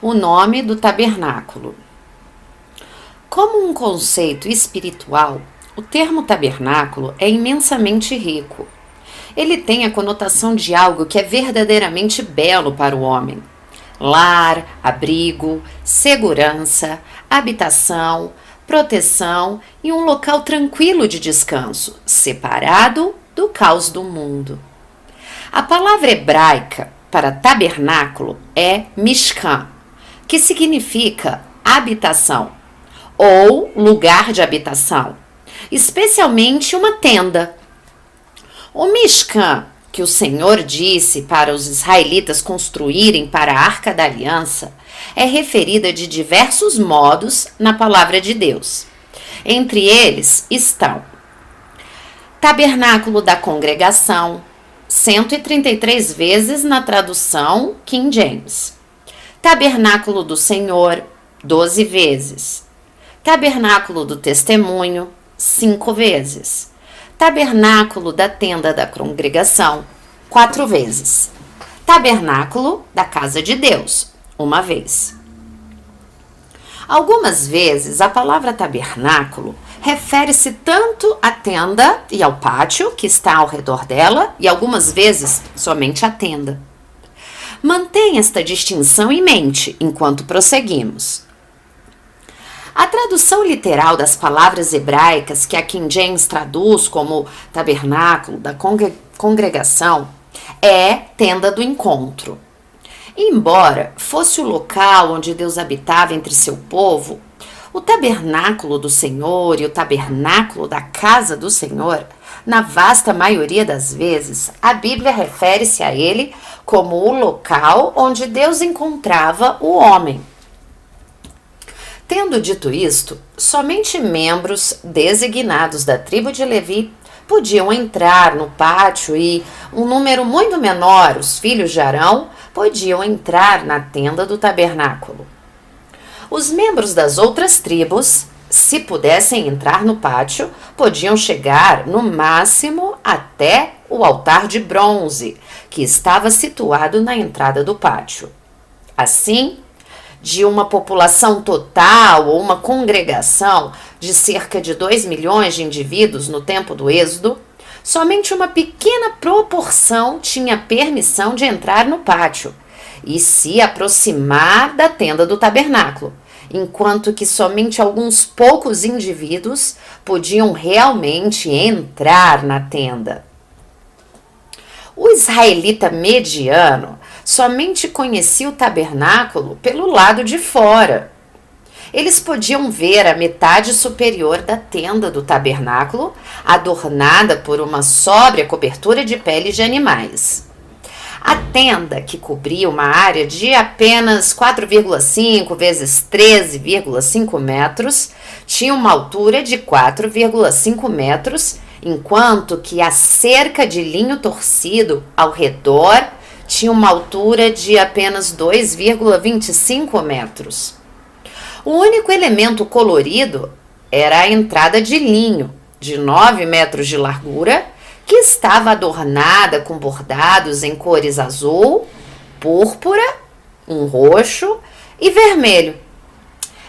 O nome do tabernáculo. Como um conceito espiritual, o termo tabernáculo é imensamente rico. Ele tem a conotação de algo que é verdadeiramente belo para o homem. Lar, abrigo, segurança, habitação, proteção e um local tranquilo de descanso, separado do caos do mundo. A palavra hebraica para tabernáculo é mishkan, que significa habitação ou lugar de habitação, especialmente uma tenda. O Mishkan, que o Senhor disse para os israelitas construírem para a Arca da Aliança, é referida de diversos modos na palavra de Deus. Entre eles estão Tabernáculo da Congregação, 133 vezes na tradução King James. Tabernáculo do Senhor, 12 vezes. Tabernáculo do Testemunho, 5 vezes. Tabernáculo da Tenda da Congregação, 4 vezes. Tabernáculo da Casa de Deus, 1 vez. Algumas vezes a palavra tabernáculo refere-se tanto à tenda e ao pátio que está ao redor dela, e algumas vezes somente à tenda. Mantenha esta distinção em mente enquanto prosseguimos. A tradução literal das palavras hebraicas que a King James traduz como tabernáculo da congregação é tenda do encontro. Embora fosse o local onde Deus habitava entre seu povo, o tabernáculo do Senhor e o tabernáculo da casa do Senhor, na vasta maioria das vezes, a Bíblia refere-se a ele como o local onde Deus encontrava o homem. Tendo dito isto, somente membros designados da tribo de Levi podiam entrar no pátio e um número muito menor, os filhos de Arão, podiam entrar na tenda do tabernáculo. Os membros das outras tribos, se pudessem entrar no pátio, podiam chegar no máximo até o altar de bronze, que estava situado na entrada do pátio. Assim, de uma população total ou uma congregação de cerca de 2 milhões de indivíduos no tempo do Êxodo, somente uma pequena proporção tinha permissão de entrar no pátio e se aproximar da tenda do tabernáculo, enquanto que somente alguns poucos indivíduos podiam realmente entrar na tenda. O israelita mediano somente conhecia o tabernáculo pelo lado de fora. Eles podiam ver a metade superior da tenda do tabernáculo, adornada por uma sóbria cobertura de peles de animais. A tenda, que cobria uma área de apenas 4,5 vezes 13,5 metros, tinha uma altura de 4,5 metros, enquanto que a cerca de linho torcido ao redor tinha uma altura de apenas 2,25 metros. O único elemento colorido era a entrada de linho, de 9 metros de largura, que estava adornada com bordados em cores azul, púrpura, um roxo e vermelho.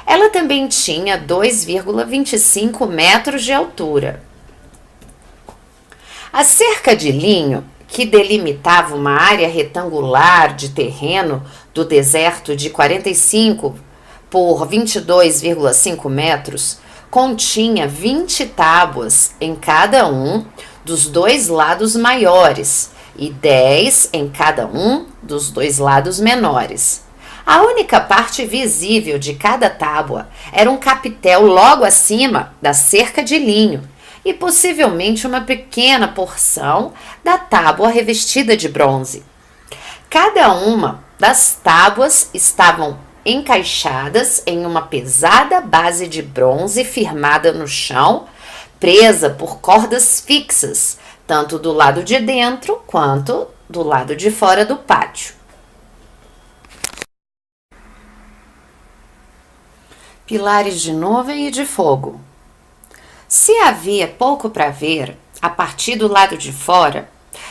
Ela também tinha 2,25 metros de altura. A cerca de linho, que delimitava uma área retangular de terreno do deserto de 45 por 22,5 metros, continha 20 tábuas em cada um dos 2 lados maiores e 10 em cada um dos 2 lados menores. A única parte visível de cada tábua era um capitel logo acima da cerca de linho e possivelmente uma pequena porção da tábua revestida de bronze. Cada uma das tábuas estavam encaixadas em uma pesada base de bronze firmada no chão, presa por cordas fixas, tanto do lado de dentro quanto do lado de fora do pátio. Pilares de nuvem e de fogo. Se havia pouco para ver, a partir do lado de fora,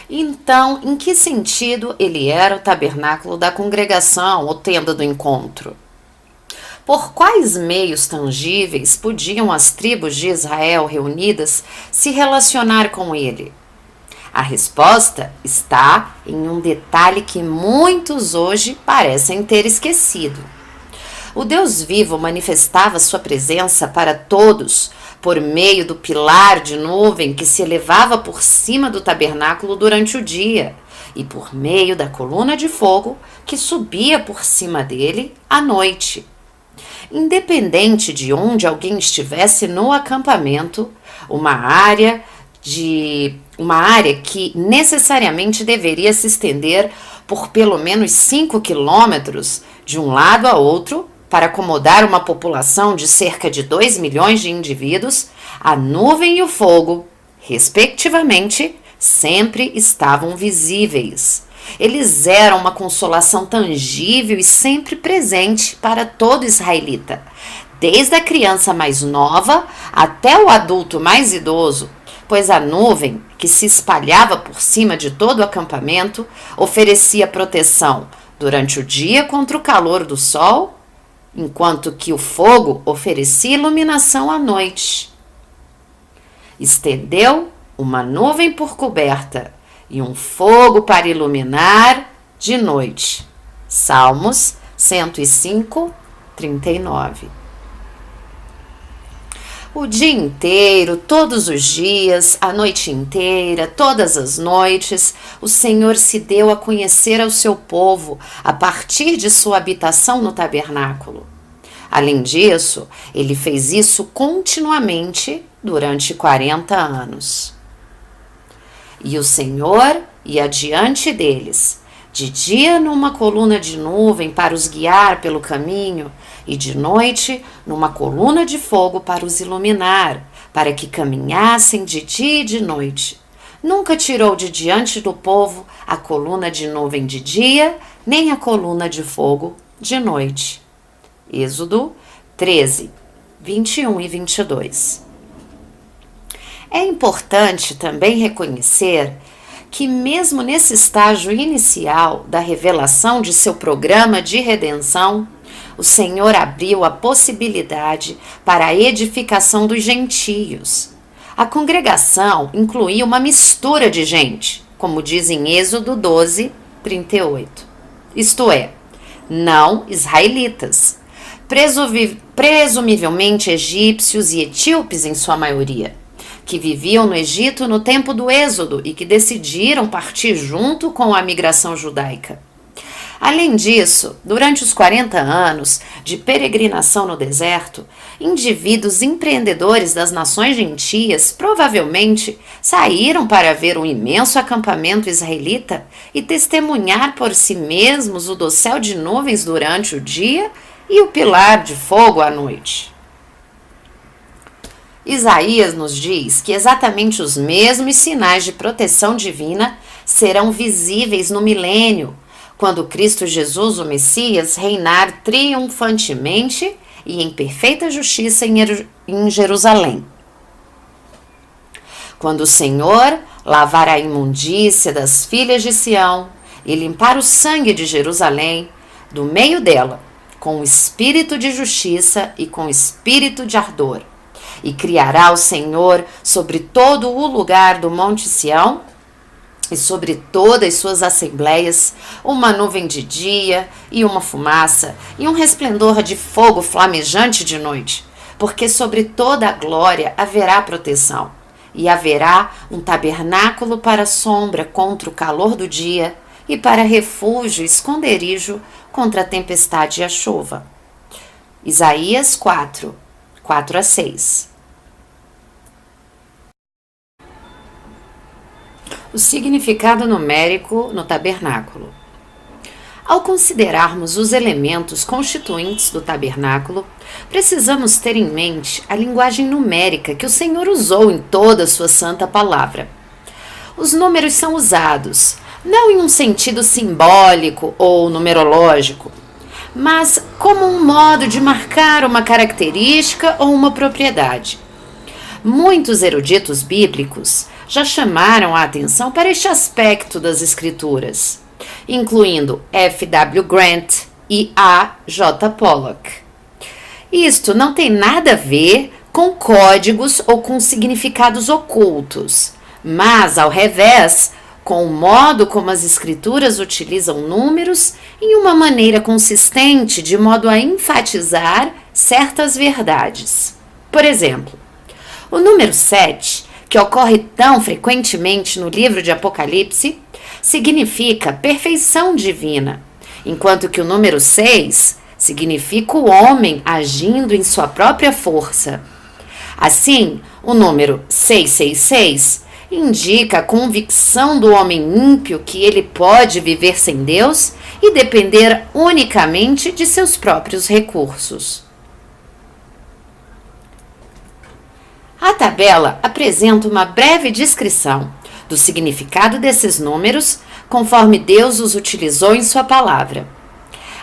Então, em que sentido ele era o tabernáculo da congregação ou tenda do encontro? Por quais meios tangíveis podiam as tribos de Israel reunidas se relacionar com ele? A resposta está em um detalhe que muitos hoje parecem ter esquecido. O Deus vivo manifestava sua presença para todos por meio do pilar de nuvem que se elevava por cima do tabernáculo durante o dia e por meio da coluna de fogo que subia por cima dele à noite. Independente de onde alguém estivesse no acampamento, uma área que necessariamente deveria se estender por pelo menos 5 quilômetros de um lado a outro, para acomodar uma população de cerca de 2 milhões de indivíduos, a nuvem e o fogo, respectivamente, sempre estavam visíveis. Eles eram uma consolação tangível e sempre presente para todo israelita, desde a criança mais nova até o adulto mais idoso, pois a nuvem, que se espalhava por cima de todo o acampamento, oferecia proteção durante o dia contra o calor do sol, enquanto que o fogo oferecia iluminação à noite. Estendeu uma nuvem por coberta e um fogo para iluminar de noite. Salmos 105, 39. O dia inteiro, todos os dias, a noite inteira, todas as noites, o Senhor se deu a conhecer ao seu povo a partir de sua habitação no tabernáculo. Além disso, ele fez isso continuamente durante 40 anos. E o Senhor ia diante deles, de dia numa coluna de nuvem para os guiar pelo caminho, e de noite numa coluna de fogo para os iluminar, para que caminhassem de dia e de noite. Nunca tirou de diante do povo a coluna de nuvem de dia, nem a coluna de fogo de noite. Êxodo 13, 21 e 22. É importante também reconhecer que mesmo nesse estágio inicial da revelação de seu programa de redenção, o Senhor abriu a possibilidade para a edificação dos gentios. A congregação incluía uma mistura de gente, como diz em Êxodo 12, 38. Isto é, não israelitas, presumivelmente egípcios e etíopes em sua maioria, que viviam no Egito no tempo do Êxodo e que decidiram partir junto com a migração judaica. Além disso, durante os 40 anos de peregrinação no deserto, indivíduos empreendedores das nações gentias provavelmente saíram para ver o imenso acampamento israelita e testemunhar por si mesmos o dossel de nuvens durante o dia e o pilar de fogo à noite. Isaías nos diz que exatamente os mesmos sinais de proteção divina serão visíveis no milênio, quando Cristo Jesus, o Messias, reinar triunfantemente e em perfeita justiça em Jerusalém. Quando o Senhor lavar a imundícia das filhas de Sião e limpar o sangue de Jerusalém do meio dela, com o espírito de justiça e com o espírito de ardor, e criará o Senhor sobre todo o lugar do Monte Sião, e sobre todas as suas assembleias, uma nuvem de dia e uma fumaça, e um resplendor de fogo flamejante de noite, porque sobre toda a glória haverá proteção, e haverá um tabernáculo para sombra contra o calor do dia, e para refúgio e esconderijo contra a tempestade e a chuva. Isaías 4, 4 a 6. O significado numérico no tabernáculo. Ao considerarmos os elementos constituintes do tabernáculo, precisamos ter em mente a linguagem numérica que o Senhor usou em toda a sua santa palavra. Os números são usados, não em um sentido simbólico ou numerológico, mas como um modo de marcar uma característica ou uma propriedade. Muitos eruditos bíblicos já chamaram a atenção para este aspecto das Escrituras, incluindo F. W. Grant e A. J. Pollock. Isto não tem nada a ver com códigos ou com significados ocultos, mas, ao revés, com o modo como as Escrituras utilizam números em uma maneira consistente, de modo a enfatizar certas verdades. Por exemplo, o número 7, que ocorre tão frequentemente no livro de Apocalipse, significa perfeição divina, enquanto que o número 6 significa o homem agindo em sua própria força. Assim, o número 666 indica a convicção do homem ímpio que ele pode viver sem Deus e depender unicamente de seus próprios recursos. A tabela apresenta uma breve descrição do significado desses números, conforme Deus os utilizou em sua palavra.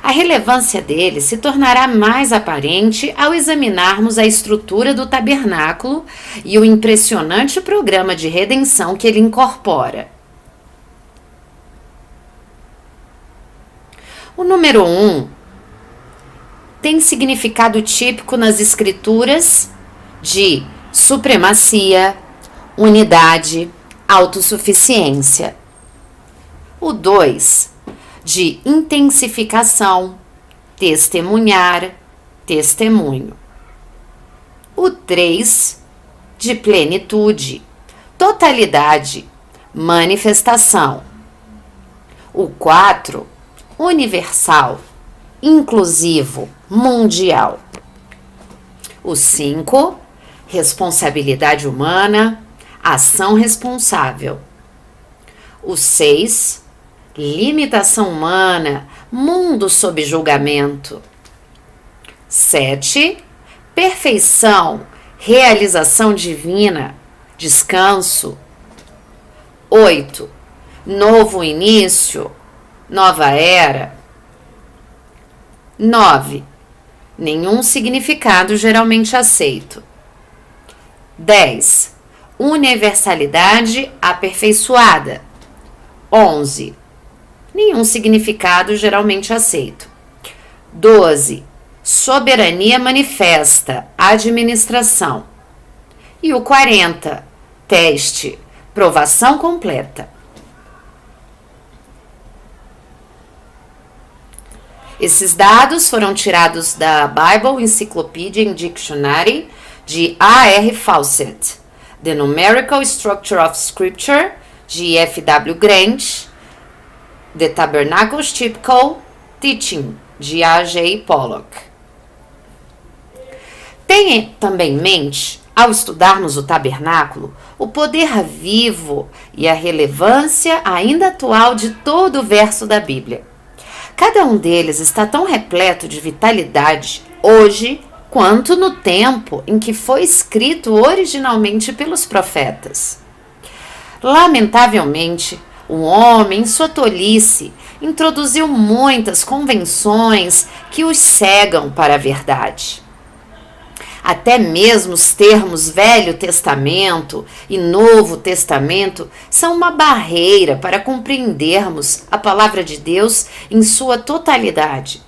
A relevância deles se tornará mais aparente ao examinarmos a estrutura do tabernáculo e o impressionante programa de redenção que ele incorpora. O número 1 tem significado típico nas Escrituras de supremacia, unidade, autossuficiência. O 2 de intensificação, testemunhar, testemunho. O 3 de plenitude, totalidade, manifestação. O 4, universal, inclusivo, mundial. O 5, responsabilidade humana, ação responsável. O 6, limitação humana, mundo sob julgamento. 7, perfeição, realização divina, descanso. 8, novo início, nova era. 9, nenhum significado geralmente aceito. 10, universalidade aperfeiçoada. 11, nenhum significado geralmente aceito. 12, soberania manifesta, administração. E o 40, teste, provação completa. Esses dados foram tirados da Bible Encyclopedia and Dictionary de A.R. Fawcett, The Numerical Structure of Scripture, de F. W. Grant, The Tabernacle's Typical Teaching, de A. J. Pollock. Tenha também em mente, ao estudarmos o tabernáculo, o poder vivo e a relevância ainda atual de todo o verso da Bíblia. Cada um deles está tão repleto de vitalidade hoje quanto no tempo em que foi escrito originalmente pelos profetas. Lamentavelmente, o homem, em sua tolice, introduziu muitas convenções que os cegam para a verdade. Até mesmo os termos Velho Testamento e Novo Testamento são uma barreira para compreendermos a palavra de Deus em sua totalidade.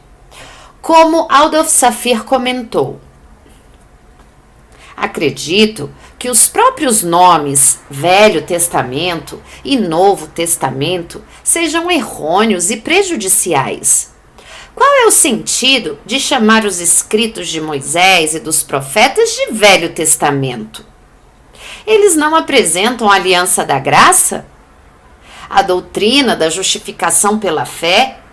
Como Adolf Safir comentou, acredito que os próprios nomes Velho Testamento e Novo Testamento sejam errôneos e prejudiciais. Qual é o sentido de chamar os escritos de Moisés e dos profetas de Velho Testamento? Eles não apresentam a aliança da graça? A doutrina da justificação pela fé?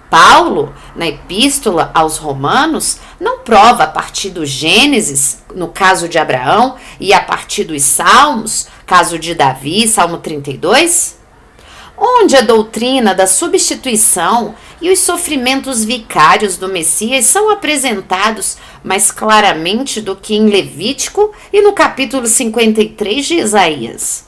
Paulo, na Epístola aos Romanos, não prova a partir do Gênesis, no caso de Abraão, e a partir dos Salmos, caso de Davi, Salmo 32? Onde a doutrina da substituição e os sofrimentos vicários do Messias são apresentados mais claramente do que em Levítico e no capítulo 53 de Isaías.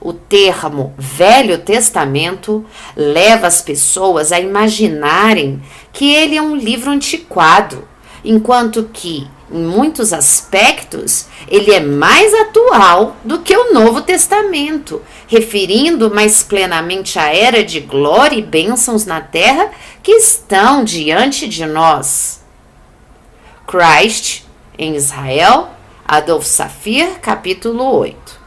O termo Velho Testamento leva as pessoas a imaginarem que ele é um livro antiquado, enquanto que Em muitos aspectos, ele é mais atual do que o Novo Testamento, referindo mais plenamente à era de glória e bênçãos na terra que estão diante de nós. Christ, em Israel, Adolf Safir, capítulo 8.